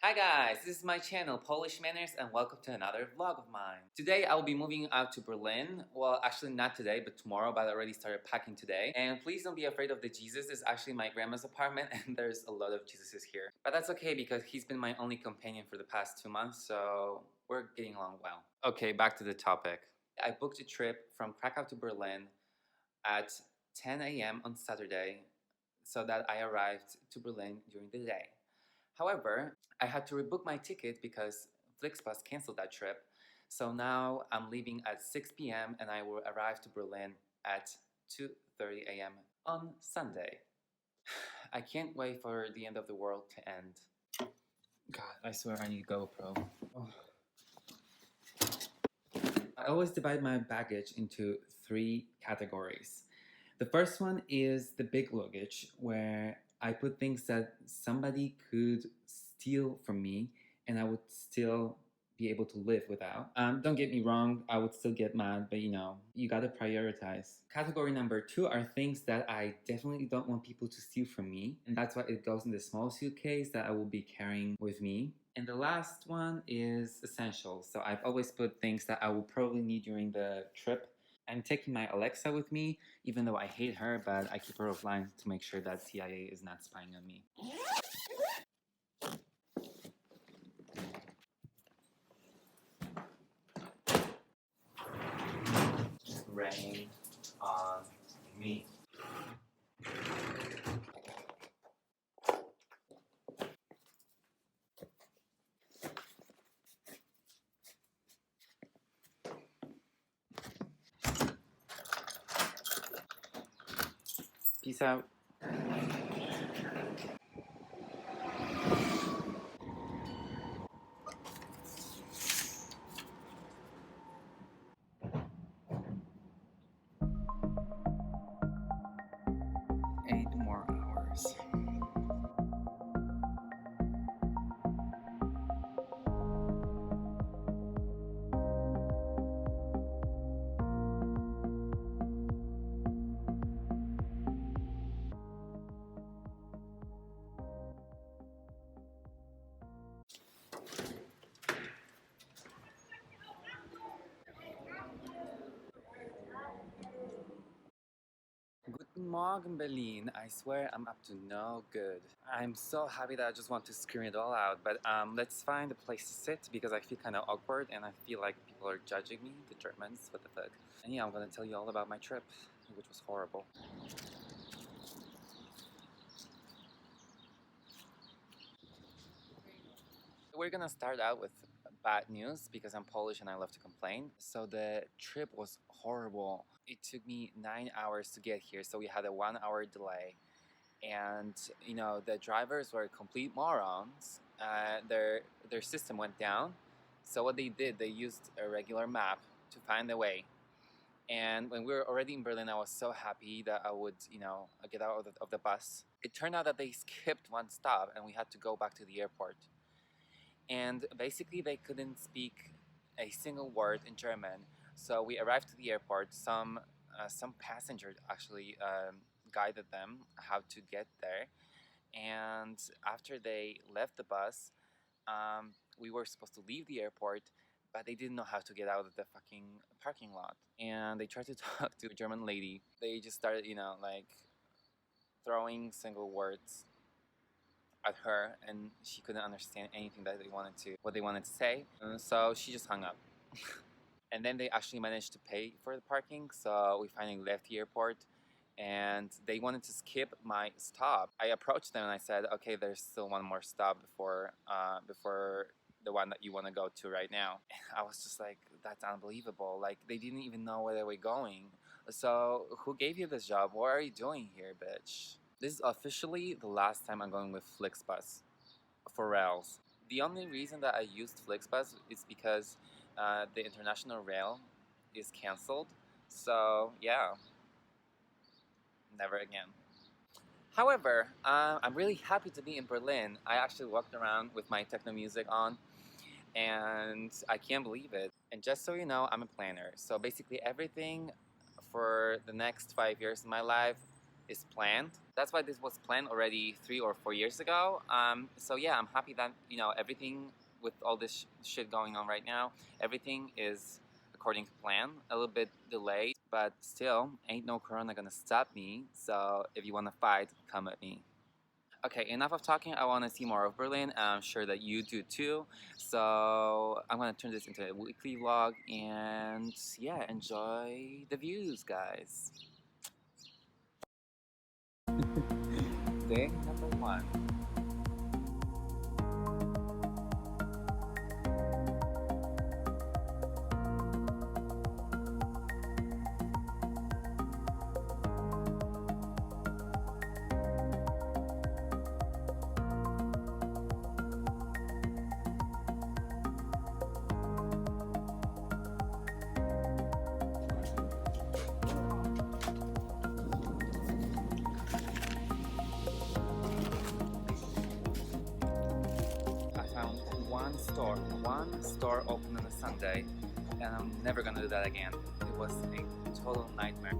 Hi guys, this is my channel Polish Manners and welcome to another vlog of mine. Today I will be moving out to Berlin. Well, actually not today, but tomorrow, but I already started packing today. And please don't be afraid of the Jesus. It's actually my grandma's apartment and there's a lot of Jesuses here. But that's okay because he's been my only companion for the past 2 months, so we're getting along well. Okay, back to the topic. I booked a trip from Krakow to Berlin at 10 a.m. on Saturday so that I arrived to Berlin during the day. However, I had to rebook my ticket because Flixbus canceled that trip. So now I'm leaving at 6 p.m. and I will arrive to Berlin at 2:30 a.m. on Sunday. I can't wait for the end of the world to end. God, I swear I need GoPro. Oh. I always divide my baggage into 3 categories. The first one is the big luggage, where I put things that somebody could steal from me and I would still be able to live without. Don't get me wrong, I would still get mad, but you gotta prioritize. Category number 2 are things that I definitely don't want people to steal from me, and that's why it goes in the small suitcase that I will be carrying with me. And the last one is essentials. So I've always put things that I will probably need during the trip. I'm taking my Alexa with me, even though I hate her, but I keep her offline to make sure that CIA is not spying on me. Rain on me. Peace out. Eight more hours. Guten Morgen, Berlin. I swear I'm up to no good. I'm so happy that I just want to scream it all out, but let's find a place to sit because I feel kind of awkward and I feel like people are judging me, the Germans, what the fuck. And yeah, I'm gonna tell you all about my trip, which was horrible. We're gonna start out with bad news because I'm Polish and I love to complain. So the trip was horrible. It took me 9 hours to get here, so we had a 1 hour delay. And the drivers were complete morons. Their system went down. So what they did, they used a regular map to find the way. And when we were already in Berlin, I was so happy that I would, get out of the bus. It turned out that they skipped one stop and we had to go back to the airport. And basically they couldn't speak a single word in German. So we arrived to the airport. Some passenger actually guided them how to get there. And after they left the bus, we were supposed to leave the airport, but they didn't know how to get out of the fucking parking lot. And they tried to talk to a German lady. They just started, like throwing single words at her, and she couldn't understand anything that what they wanted to say. And so she just hung up. And then they actually managed to pay for the parking, so we finally left the airport. And they wanted to skip my stop. I approached them and I said, "Okay, there's still one more stop before the one that you want to go to right now." And I was just like, "That's unbelievable! Like they didn't even know where they were going. So who gave you this job? What are you doing here, bitch?" This is officially the last time I'm going with Flixbus for rails. The only reason that I used Flixbus is because the international rail is canceled. So yeah, never again. However, I'm really happy to be in Berlin. I actually walked around with my techno music on and I can't believe it. And just so you know, I'm a planner. So basically everything for the next 5 years of my life, is planned. That's why this was planned already 3 or 4 years ago. So yeah, I'm happy that, you know, everything with all this shit going on right now, everything is according to plan. A little bit delayed, but still, ain't no corona gonna stop me. So if you wanna fight, come at me. Okay, enough of talking. I want to see more of Berlin. I'm sure that you do too. So I'm going to turn this into a weekly vlog and yeah, enjoy the views, guys. Day number 1. I found one store open on a Sunday, and I'm never gonna do that again. It was a total nightmare.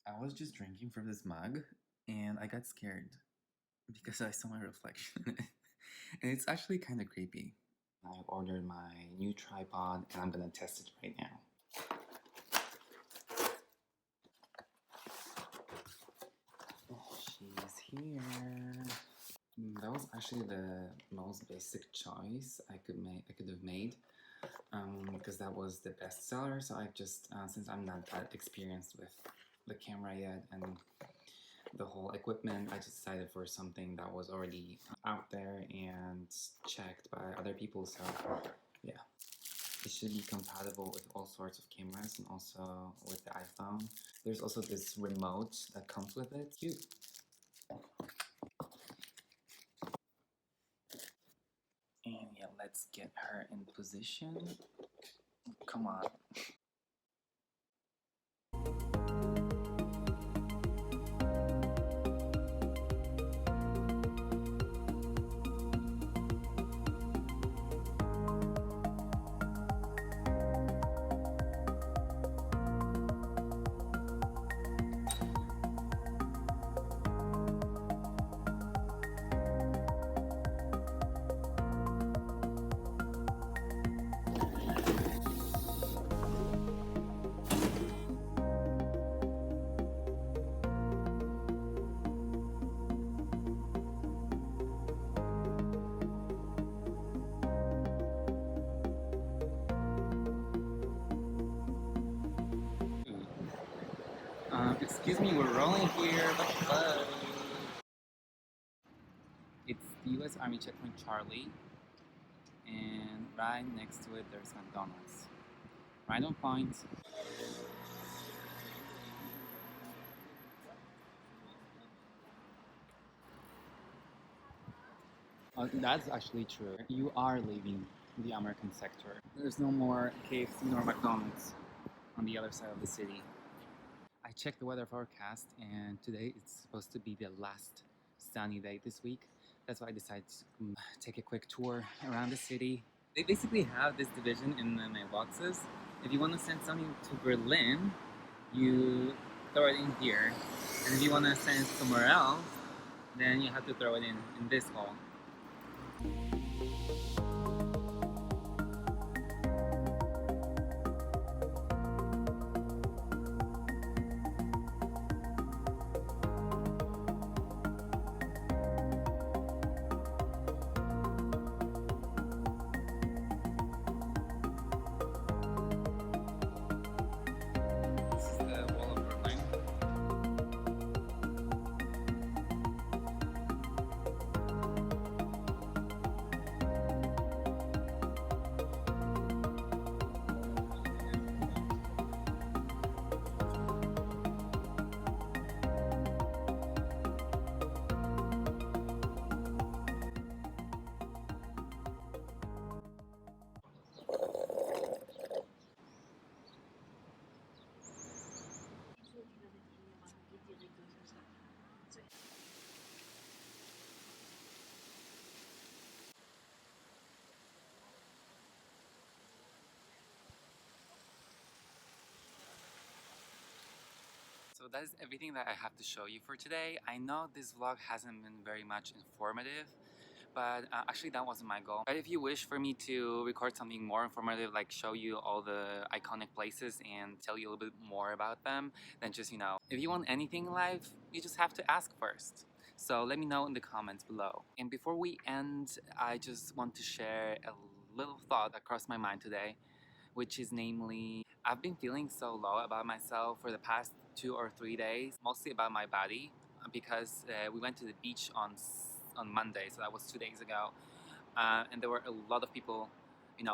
I was just drinking from this mug and I got scared because I saw my reflection in it. And it's actually kind of creepy. I ordered my new tripod and I'm gonna test it right now. She's here. That was actually the most basic choice I could have made, because that was the best seller. So I just, since I'm not that experienced with the camera yet and the whole equipment, I just decided for something that was already out there and checked by other people. So yeah, it should be compatible with all sorts of cameras and also with the iPhone. There's also this remote that comes with it. Cute. And yeah, let's get her in position. Come on. Excuse me, we're rolling here. Bye. It's the U.S. Army Checkpoint Charlie, and right next to it there's McDonald's. Right on point. That's actually true. You are leaving the American sector. There's no more KFC nor McDonald's on the other side of the city. I checked the weather forecast and today it's supposed to be the last sunny day this week. That's why I decided to take a quick tour around the city. They basically have this division in the mailboxes. If you want to send something to Berlin, you throw it in here. And if you want to send it somewhere else, then you have to throw it in this hole. This is the wall of Berlin. So that is everything that I have to show you for today. I know this vlog hasn't been very much informative, but actually that wasn't my goal. But if you wish for me to record something more informative, like show you all the iconic places and tell you a little bit more about them, then just, if you want anything in life, you just have to ask first. So let me know in the comments below. And before we end, I just want to share a little thought that crossed my mind today, which is namely, I've been feeling so low about myself for the past 2 or 3 days, mostly about my body, because we went to the beach on Monday, so that was 2 days ago, and there were a lot of people,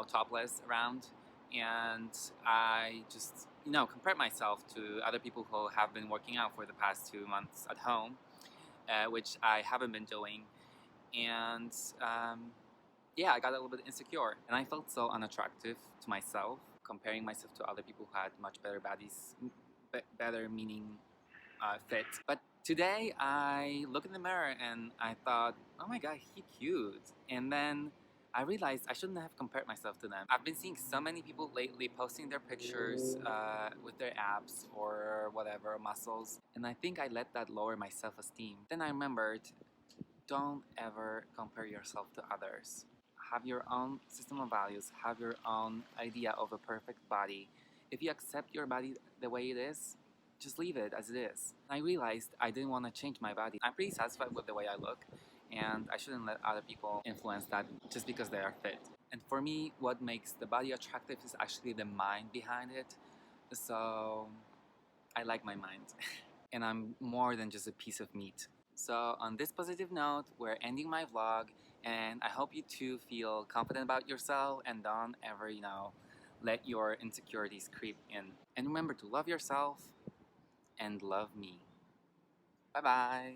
topless around, and I just, compared myself to other people who have been working out for the past 2 months at home, which I haven't been doing, and yeah, I got a little bit insecure, and I felt so unattractive to myself, comparing myself to other people who had much better bodies, better meaning fit. But today I looked in the mirror and I thought, oh my god, he cute. And then I realized I shouldn't have compared myself to them. I've been seeing so many people lately posting their pictures with their abs or whatever, muscles, and I think I let that lower my self-esteem. Then I remembered, don't ever compare yourself to others. Have your own system of values, have your own idea of a perfect body. If you accept your body the way it is, just leave it as it is. I realized I didn't want to change my body. I'm pretty satisfied with the way I look, and I shouldn't let other people influence that just because they are fit. And for me, what makes the body attractive is actually the mind behind it. So I like my mind. And I'm more than just a piece of meat. So on this positive note, we're ending my vlog, and I hope you too feel confident about yourself and don't ever, let your insecurities creep in. And remember to love yourself and love me. Bye bye.